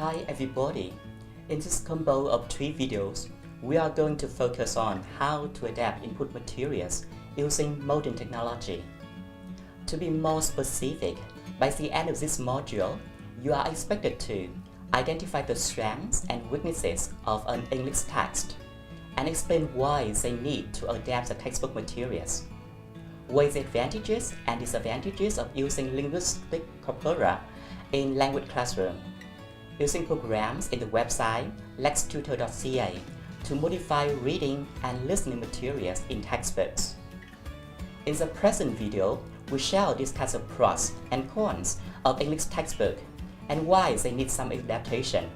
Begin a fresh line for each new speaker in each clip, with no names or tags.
Hi everybody! In this combo of 3 videos, we are going to focus on how to adapt input materials using modern technology. To be more specific, by the end of this module, you are expected to identify the strengths and weaknesses of an English text and explain why they need to adapt the textbook materials, weigh the advantages and disadvantages of using linguistic corpora in language classroom, using programs in the website lextutor.ca to modify reading and listening materials in textbooks. In the present video, we shall discuss the pros and cons of English textbook and why they need some adaptation.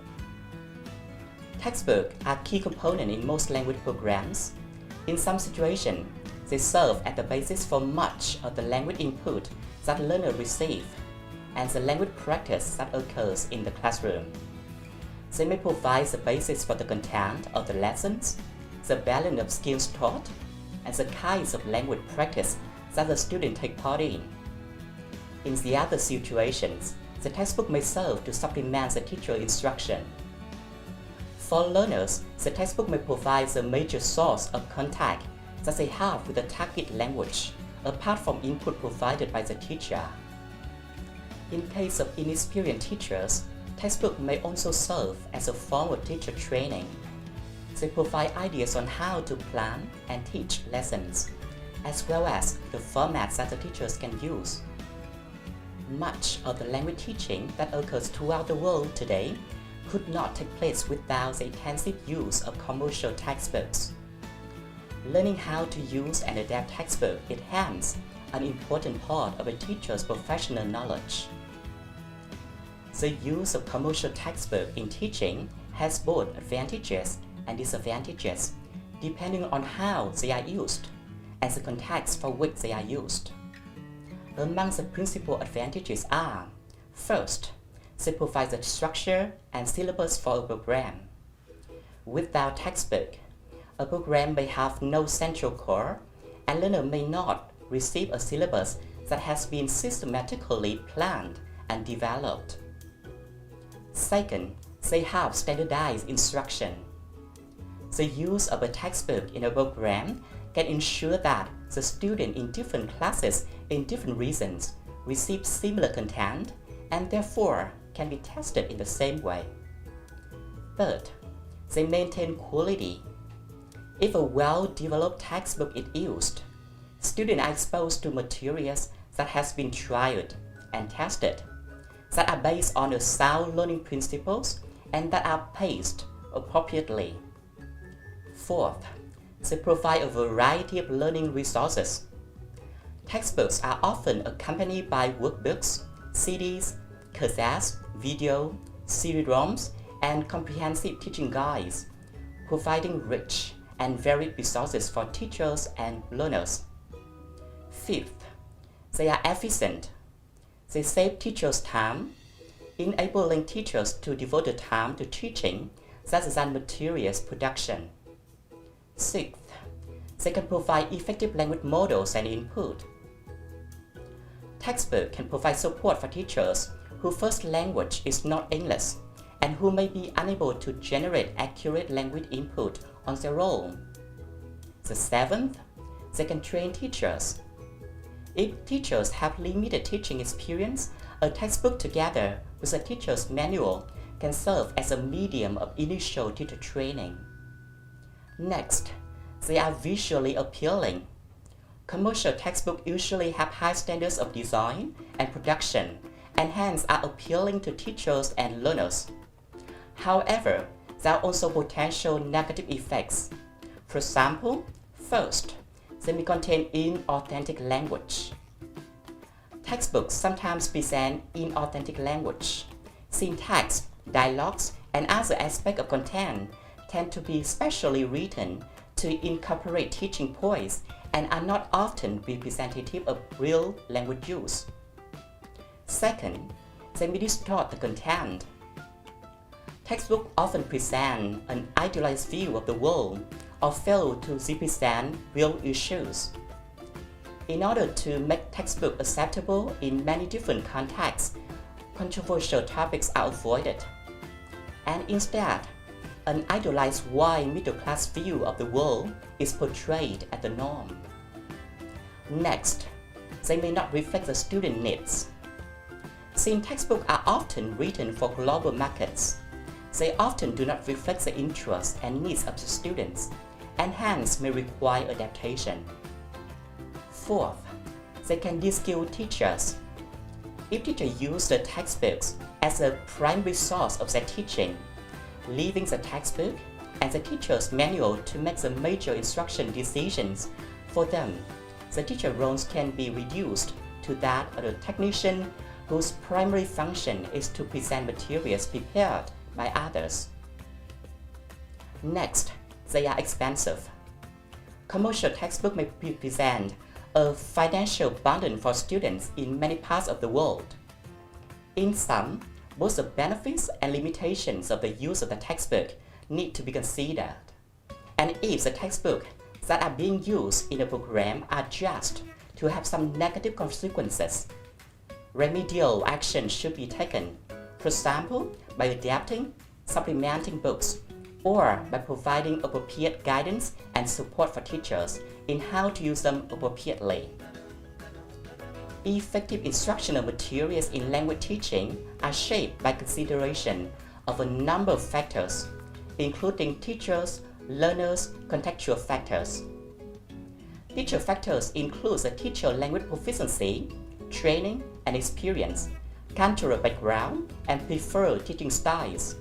Textbooks are key components in most language programs. In some situations, they serve as the basis for much of the language input that learners receive and the language practice that occurs in the classroom. They may provide the basis for the content of the lessons, the balance of skills taught, and the kinds of language practice that the student take part in. In the other situations, the textbook may serve to supplement the teacher instruction. For learners, the textbook may provide the major source of contact that they have with the target language, apart from input provided by the teacher. In case of inexperienced teachers, textbooks may also serve as a form of teacher training. They provide ideas on how to plan and teach lessons, as well as the formats that the teachers can use. Much of the language teaching that occurs throughout the world today could not take place without the intensive use of commercial textbooks. Learning how to use and adapt textbooks enhances an important part of a teacher's professional knowledge. The use of commercial textbooks in teaching has both advantages and disadvantages, depending on how they are used and the context for which they are used. Among the principal advantages are: first, they provide the structure and syllabus for a program. Without textbook, a program may have no central core, and learners may not receive a syllabus that has been systematically planned and developed. Second, they have standardized instruction. The use of a textbook in a program can ensure that the students in different classes in different regions receive similar content and therefore can be tested in the same way. Third, they maintain quality. If a well-developed textbook is used, students are exposed to materials that has been tried and tested, that are based on the sound learning principles and that are paced appropriately. Fourth, they provide a variety of learning resources. Textbooks are often accompanied by workbooks, CDs, cassettes, video, CD-ROMs, and comprehensive teaching guides, providing rich and varied resources for teachers and learners. Fifth, they are efficient. They save teachers time, enabling teachers to devote the time to teaching rather than materials production. Sixth, they can provide effective language models and input. Textbooks can provide support for teachers whose first language is not English and who may be unable to generate accurate language input on their own. The seventh, they can train teachers. If teachers have limited teaching experience, a textbook together with a teacher's manual can serve as a medium of initial teacher training. Next, they are visually appealing. Commercial textbooks usually have high standards of design and production and hence are appealing to teachers and learners. However, there are also potential negative effects. For example, first, they may contain inauthentic language. Textbooks sometimes present inauthentic language. Syntax, dialogues, and other aspects of content tend to be specially written to incorporate teaching points and are not often representative of real language use. Second, they may distort the content. Textbooks often present an idealized view of the world or fail to represent real issues. In order to make textbooks acceptable in many different contexts, controversial topics are avoided. and instead, an idealized white middle-class view of the world is portrayed as the norm. Next, they may not reflect the student needs. Since textbooks are often written for global markets, they often do not reflect the interests and needs of the students, and hence may require adaptation. Fourth, they can de-skill teachers. If teachers use the textbooks as a primary source of their teaching, leaving the textbook and the teacher's manual to make the major instruction decisions for them, the teacher roles can be reduced to that of a technician whose primary function is to present materials prepared by others. Next, they are expensive. Commercial textbooks may present a financial burden for students in many parts of the world. In sum, both the benefits and limitations of the use of the textbook need to be considered. And if the textbooks that are being used in the program are judged to have some negative consequences, remedial action should be taken, for example, by adapting, supplementing books, or by providing appropriate guidance and support for teachers in how to use them appropriately. Effective instructional materials in language teaching are shaped by consideration of a number of factors, including teachers, learners, contextual factors. Teacher factors include the teacher language proficiency, training and experience, cultural background, and preferred teaching styles.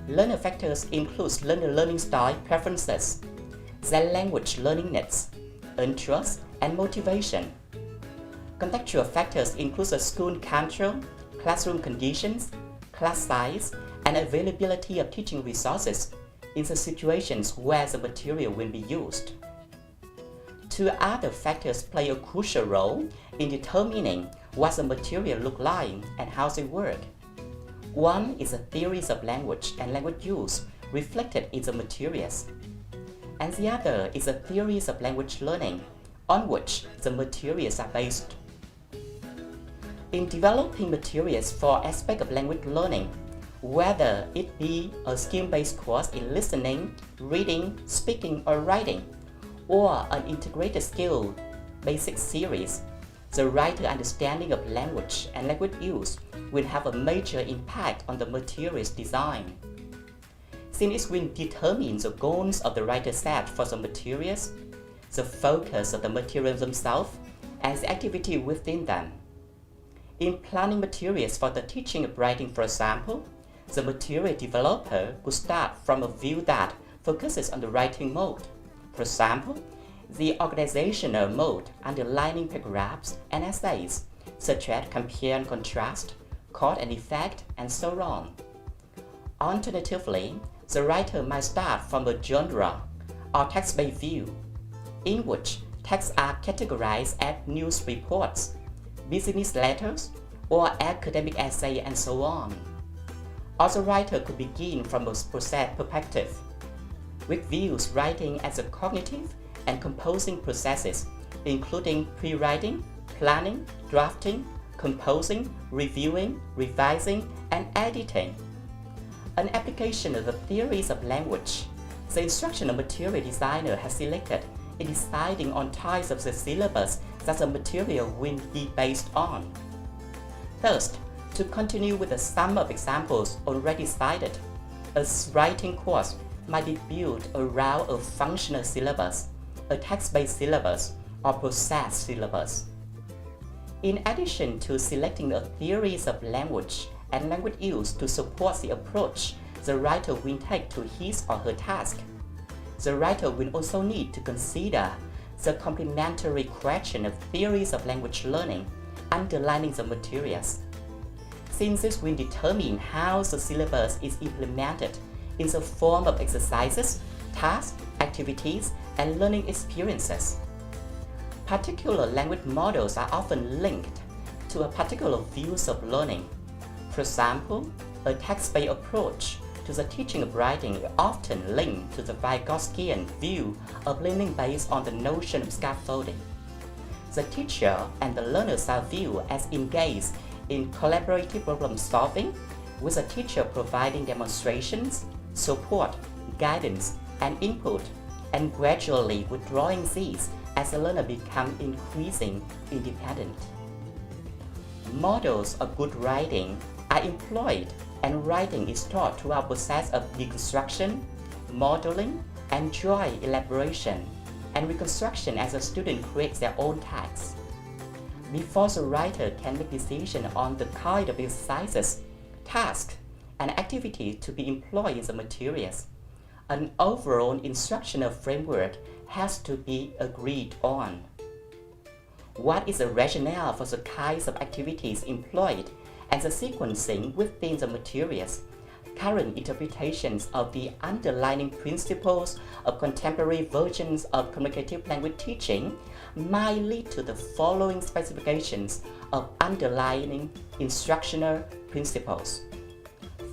Learner factors include learner learning style preferences, their language learning needs, interests, and motivation. Contextual factors include the school culture, classroom conditions, class size, and availability of teaching resources in the situations where the material will be used. Two other factors play a crucial role in determining what the material look like and how they work. One is the theories of language and language use reflected in the materials, and the other is the theories of language learning on which the materials are based. In developing materials for aspects of language learning, whether it be a skill-based course in listening, reading, speaking, or writing, or an integrated skill basic series, the writer's understanding of language and language use will have a major impact on the material's design. Since it will determine the goals of the writer set for the materials, the focus of the materials themselves, and the activity within them. In planning materials for the teaching of writing, for example, the material developer could start from a view that focuses on the writing mode. For example, the organizational mode underlining paragraphs and essays, such as compare and contrast, cause and effect, and so on. Alternatively, the writer might start from a genre or text-based view, in which texts are categorized as news reports, business letters, or academic essay, and so on. Or the writer could begin from a process perspective, with views writing as a cognitive and composing processes, including pre-writing, planning, drafting, composing, reviewing, revising, and editing. An application of the theories of language the instructional material designer has selected in deciding on types of the syllabus that the material will be based on. Thus, to continue with the sum of examples already cited, a writing course might be built around a functional syllabus, a text-based syllabus, or process syllabus. In addition to selecting the theories of language and language use to support the approach the writer will take to his or her task, the writer will also need to consider the complementary question of theories of language learning underlining the materials. Since this will determine how the syllabus is implemented in the form of exercises, tasks, activities, and learning experiences. Particular language models are often linked to a particular views of learning. For example, a text-based approach to the teaching of writing is often linked to the Vygotskian view of learning based on the notion of scaffolding. The teacher and the learners are viewed as engaged in collaborative problem solving, with a teacher providing demonstrations, support, guidance, and input, and gradually withdrawing these as the learner becomes increasingly independent. Models of good writing are employed, and writing is taught through a process of deconstruction, modeling, and joint elaboration, and reconstruction as the student creates their own text. Before the writer can make decisions on the kind of exercises, tasks, and activities to be employed in the materials, an overall instructional framework has to be agreed on. What is the rationale for the kinds of activities employed and the sequencing within the materials? Current interpretations of the underlying principles of contemporary versions of communicative language teaching might lead to the following specifications of underlying instructional principles.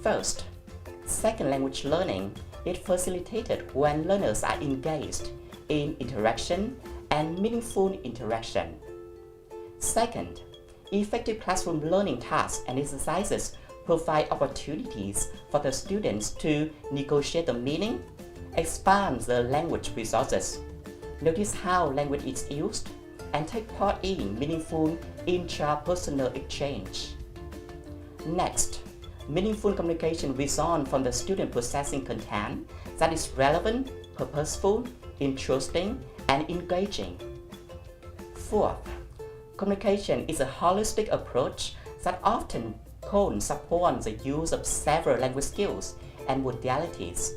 First, second language learning is facilitated when learners are engaged in interaction and meaningful interaction. Second, effective classroom learning tasks and exercises provide opportunities for the students to negotiate the meaning, expand the language resources, notice how language is used, and take part in meaningful intrapersonal exchange. Next, meaningful communication results from the student processing content that is relevant, purposeful, interesting, and engaging. Fourth, communication is a holistic approach that often calls upon the use of several language skills and modalities.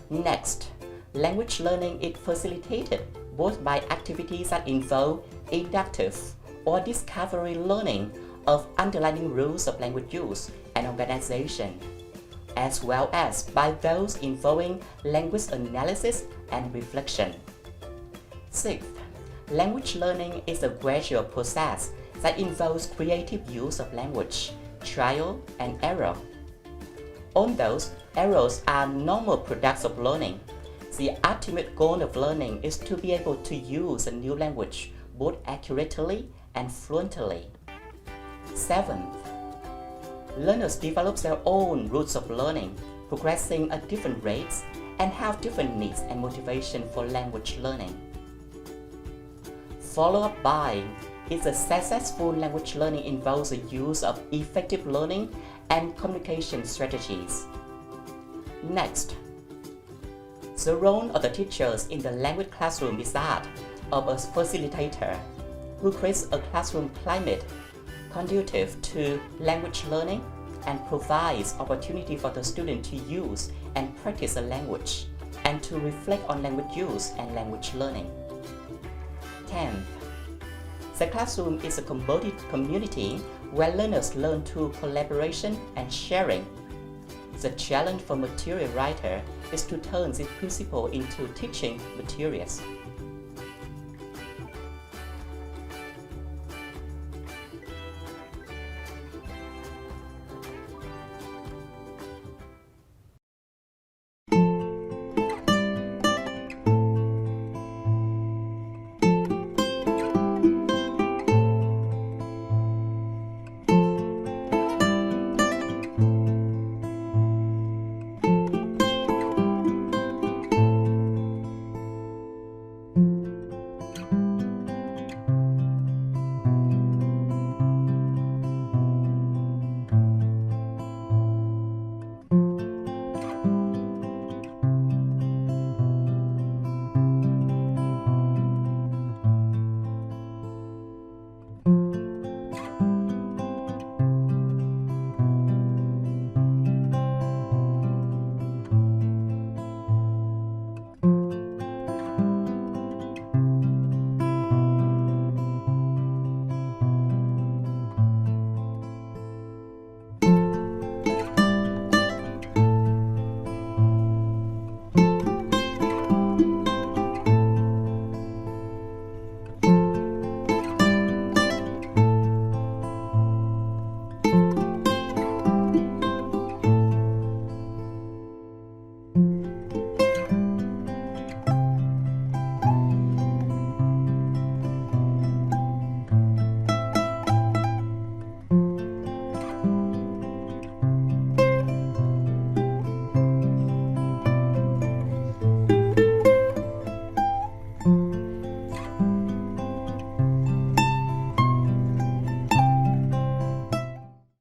Next, language learning is facilitated both by activities that involve inductive or discovery learning of underlying rules of language use and organization, as well as by those involving language analysis and reflection. Sixth, language learning is a gradual process that involves creative use of language, trial and error. Although errors are normal products of learning, the ultimate goal of learning is to be able to use a new language both accurately and fluently. Seventh, learners develop their own routes of learning, progressing at different rates, and have different needs and motivation for language learning. Followed by is a successful language learning involves the use of effective learning and communication strategies. Next, the role of the teachers in the language classroom is that of a facilitator who creates a classroom climate conducive to language learning and provides opportunity for the student to use and practice the language and to reflect on language use and language learning. 10th, the classroom is a community where learners learn through collaboration and sharing. The challenge for material writer is to turn this principle into teaching materials.